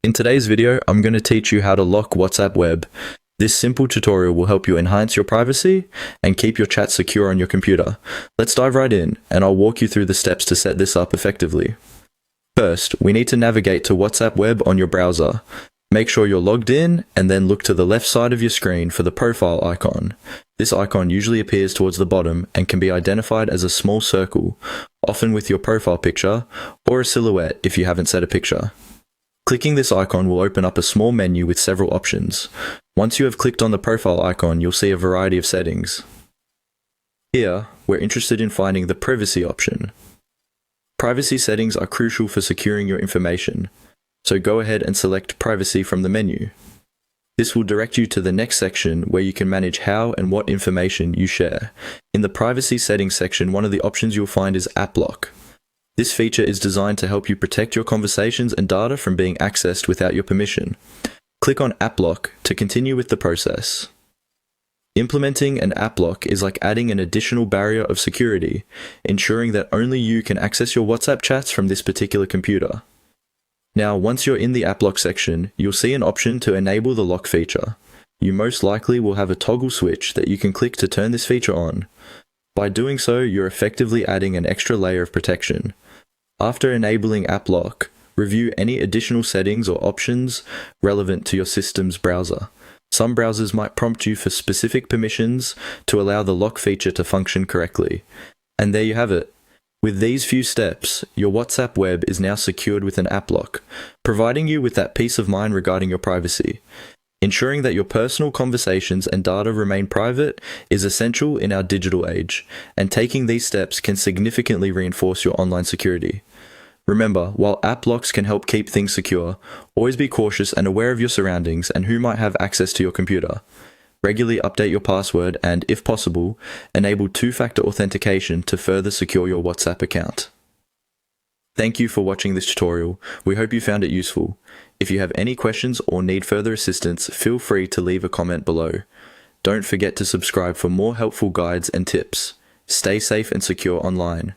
In today's video, I'm going to teach you how to lock WhatsApp Web. This simple tutorial will help you enhance your privacy and keep your chat secure on your computer. Let's dive right in, and I'll walk you through the steps to set this up effectively. First, we need to navigate to WhatsApp Web on your browser. Make sure you're logged in, and then look to the left side of your screen for the profile icon. This icon usually appears towards the bottom and can be identified as a small circle, often with your profile picture, or a silhouette if you haven't set a picture. Clicking this icon will open up a small menu with several options. Once you have clicked on the profile icon, you'll see a variety of settings. Here, we're interested in finding the privacy option. Privacy settings are crucial for securing your information, so go ahead and select privacy from the menu. This will direct you to the next section where you can manage how and what information you share. In the privacy settings section, one of the options you'll find is App Lock. This feature is designed to help you protect your conversations and data from being accessed without your permission. Click on App Lock to continue with the process. Implementing an app lock is like adding an additional barrier of security, ensuring that only you can access your WhatsApp chats from this particular computer. Now, once you're in the app lock section, you'll see an option to enable the lock feature. You most likely will have a toggle switch that you can click to turn this feature on. By doing so, you're effectively adding an extra layer of protection. After enabling App Lock, review any additional settings or options relevant to your system's browser. Some browsers might prompt you for specific permissions to allow the lock feature to function correctly. And there you have it. With these few steps, your WhatsApp Web is now secured with an app lock, providing you with that peace of mind regarding your privacy. Ensuring that your personal conversations and data remain private is essential in our digital age, and taking these steps can significantly reinforce your online security. Remember, while app locks can help keep things secure, always be cautious and aware of your surroundings and who might have access to your computer. Regularly update your password and, if possible, enable two-factor authentication to further secure your WhatsApp account. Thank you for watching this tutorial. We hope you found it useful. If you have any questions or need further assistance, feel free to leave a comment below. Don't forget to subscribe for more helpful guides and tips. Stay safe and secure online.